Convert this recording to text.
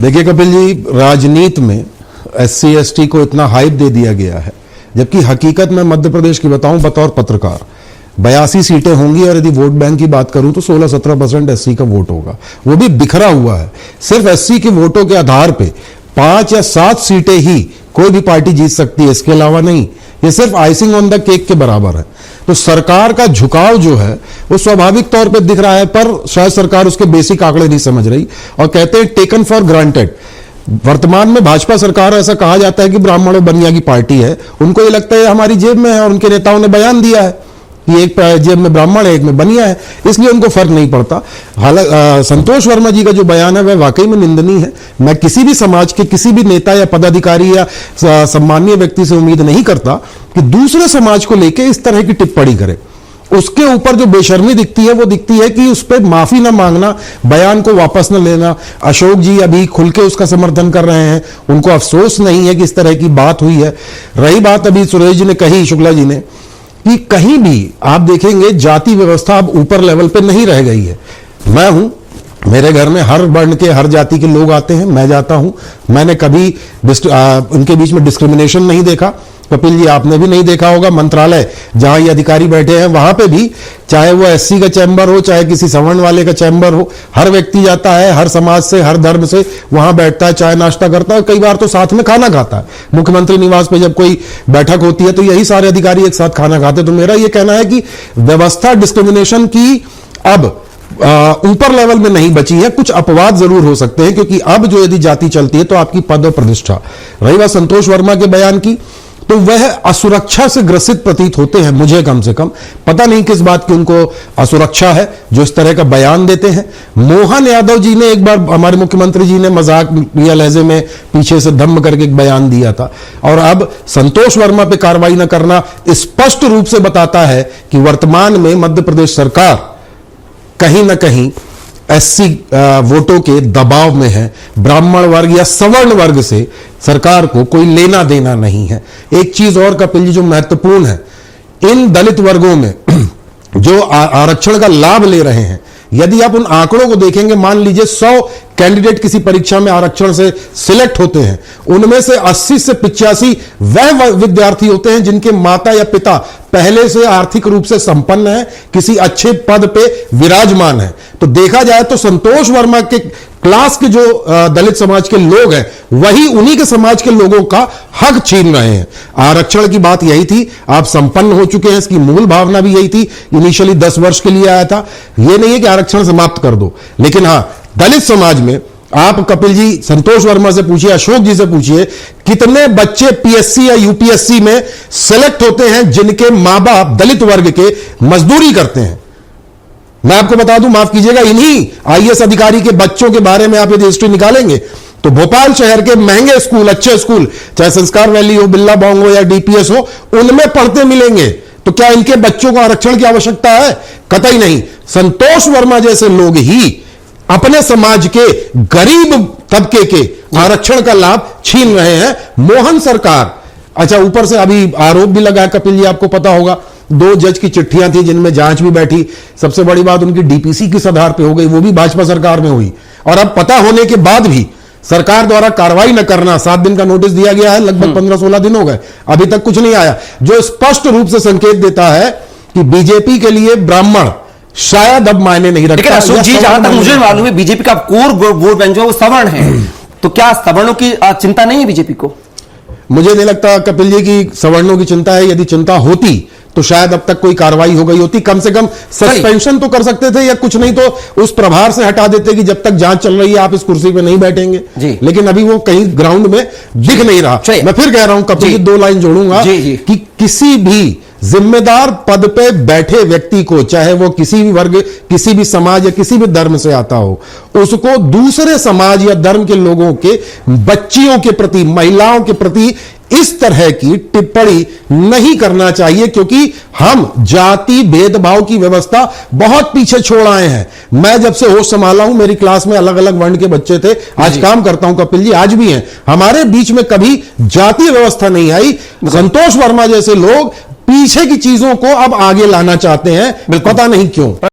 देखिए कपिल जी, राजनीति में SC ST को इतना हाइप दे दिया गया है, जबकि हकीकत में मध्य प्रदेश की बताऊं बतौर पत्रकार 82 सीटें होंगी और यदि वोट बैंक की बात करूं तो 16-17% SC का वोट होगा, वो भी बिखरा हुआ है। सिर्फ SC के वोटों के आधार पे 5 या 7 सीटें ही कोई भी पार्टी जीत सकती है, इसके अलावा नहीं। ये सिर्फ आइसिंग ऑन द केक के बराबर है। तो सरकार का झुकाव जो है वो स्वाभाविक तौर पे दिख रहा है, पर शायद सरकार उसके बेसिक आंकड़े नहीं समझ रही और कहते हैं टेकन फॉर ग्रांटेड। वर्तमान में भाजपा सरकार, ऐसा कहा जाता है कि ब्राह्मण और बनिया की पार्टी है, उनको ये लगता है हमारी जेब में है और उनके नेताओं ने बयान दिया है कि एक जेब में ब्राह्मण है, एक में बनिया है, इसलिए उनको फर्क नहीं पड़ता। हालांकि संतोष वर्मा जी का जो बयान है वह वाकई में निंदनीय है। मैं किसी भी समाज के किसी भी नेता या पदाधिकारी या सम्मानीय व्यक्ति से उम्मीद नहीं करता कि दूसरे समाज को लेकर इस तरह की टिप्पणी करे। उसके ऊपर जो बेशर्मी दिखती है वो दिखती है कि उस पर माफी ना मांगना, बयान को वापस न लेना। अशोक जी अभी खुल के उसका समर्थन कर रहे हैं, उनको अफसोस नहीं है कि इस तरह की बात हुई है। रही बात अभी सुरेश जी ने कही, शुक्ला जी ने, कि कहीं भी आप देखेंगे जाति व्यवस्था अब ऊपर लेवल पे नहीं रह गई है। मैं हूं, मेरे घर में हर वर्ण के हर जाति के लोग आते हैं, मैं जाता हूं, मैंने कभी उनके बीच में डिस्क्रिमिनेशन नहीं देखा। कपिल जी आपने भी नहीं देखा होगा, मंत्रालय जहां ये अधिकारी बैठे हैं वहां पे भी, चाहे वो SC का चैम्बर हो चाहे किसी सवर्ण वाले का चैम्बर हो, हर व्यक्ति जाता है, हर समाज से हर धर्म से वहां बैठता है, चाय नाश्ता करता है, कई बार तो साथ में खाना खाता है। मुख्यमंत्री निवास पे जब कोई बैठक होती है तो यही सारे अधिकारी एक साथ खाना खाते हैं। तो मेरा ये कहना है कि व्यवस्था डिस्क्रिमिनेशन की अब ऊपर लेवल में नहीं बची है। कुछ अपवाद जरूर हो सकते हैं, क्योंकि अब जो यदि जाति चलती है तो आपकी पद और प्रतिष्ठा। रही बात संतोष वर्मा के बयान की, तो वह असुरक्षा से ग्रसित प्रतीत होते हैं, मुझे कम से कम। पता नहीं किस बात की उनको असुरक्षा है जो इस तरह का बयान देते हैं। मोहन यादव जी ने एक बार, हमारे मुख्यमंत्री जी ने मजाक या लहजे में पीछे से धम्म करके एक बयान दिया था, और अब संतोष वर्मा पे कार्रवाई न करना स्पष्ट रूप से बताता है कि वर्तमान में मध्य प्रदेश सरकार कहीं ना कहीं SC वोटों के दबाव में है। ब्राह्मण वर्ग या सवर्ण वर्ग से सरकार को कोई लेना देना नहीं है। एक चीज और कपिल जी जो महत्वपूर्ण है, इन दलित वर्गों में जो आरक्षण का लाभ ले रहे हैं, यदि आप उन आंकड़ों को देखेंगे, मान लीजिए 100 कैंडिडेट किसी परीक्षा में आरक्षण से सिलेक्ट होते हैं, उनमें से 80 से 85 वह विद्यार्थी होते हैं जिनके माता या पिता पहले से आर्थिक रूप से संपन्न है, किसी अच्छे पद पे विराजमान है। तो देखा जाए तो संतोष वर्मा के क्लास के जो दलित समाज के लोग हैं, वही उन्हीं के समाज के लोगों का हक छीन रहे हैं। आरक्षण की बात यही थी, आप संपन्न हो चुके हैं, इसकी मूल भावना भी यही थी। इनिशियली 10 वर्ष के लिए आया था, यह नहीं है कि आरक्षण समाप्त कर दो, लेकिन हां, दलित समाज में आप कपिल जी संतोष वर्मा से पूछिए, अशोक जी से पूछिए, कितने बच्चे PSC या UPSC में सेलेक्ट होते हैं जिनके मां बाप दलित वर्ग के मजदूरी करते हैं। मैं आपको बता दूं, माफ कीजिएगा, इन्हीं IAS अधिकारी के बच्चों के बारे में आप यदि हिस्ट्री निकालेंगे तो भोपाल शहर के महंगे स्कूल, अच्छे स्कूल, चाहे संस्कार वैली हो, बिल्ला बांग हो या DPS हो, उनमें पढ़ते मिलेंगे। तो क्या इनके बच्चों को आरक्षण की आवश्यकता है? कतई नहीं। संतोष वर्मा जैसे लोग ही अपने समाज के गरीब तबके के आरक्षण का लाभ छीन रहे हैं। मोहन सरकार, अच्छा ऊपर से अभी आरोप भी लगा है कपिल जी, आपको पता होगा, 2 जज की चिट्ठियां थी जिनमें जांच भी बैठी। सबसे बड़ी बात उनकी DPC किस आधार पे हो गई, वो भी भाजपा सरकार में हुई। और अब पता होने के बाद भी सरकार द्वारा कार्रवाई न करना, 7 दिन का नोटिस दिया गया है, लगभग 15-16 दिन हो गए, अभी तक कुछ नहीं आया, जो स्पष्ट रूप से संकेत देता है कि बीजेपी के लिए ब्राह्मण शायद अब मायने नहीं रखता। जी, जहां तक मुझे मालूम है बीजेपी का कोर वोट बैंक जो है वो सवर्ण है, तो क्या सवर्णों की चिंता नहीं है बीजेपी को? मुझे नहीं लगता कपिल जी की सवर्णों की चिंता है। यदि चिंता होती तो शायद अब तक कोई कार्रवाई हो गई होती, कम से कम सस्पेंशन तो कर सकते थे, या कुछ नहीं तो उस प्रभार से हटा देते कि जब तक जांच चल रही है आप इस कुर्सी पे नहीं बैठेंगे। लेकिन अभी वो कहीं ग्राउंड में दिख नहीं रहा। मैं फिर कह रहा हूं कपिल जी, 2 लाइन जोड़ूंगा कि किसी भी जिम्मेदार पद पे बैठे व्यक्ति को, चाहे वो किसी भी वर्ग, किसी भी समाज या किसी भी धर्म से आता हो, उसको दूसरे समाज या धर्म के लोगों के बच्चियों के प्रति, महिलाओं के प्रति इस तरह की टिप्पणी नहीं करना चाहिए, क्योंकि हम जाति भेदभाव की व्यवस्था बहुत पीछे छोड़ आए हैं। मैं जब से होश संभाला हूं, मेरी क्लास में अलग अलग वर्ण के बच्चे थे, आज काम करता हूं कपिल जी, आज भी हैं, हमारे बीच में कभी जातीय व्यवस्था नहीं आई। संतोष वर्मा जैसे लोग पीछे की चीजों को अब आगे लाना चाहते हैं, पता नहीं क्यों।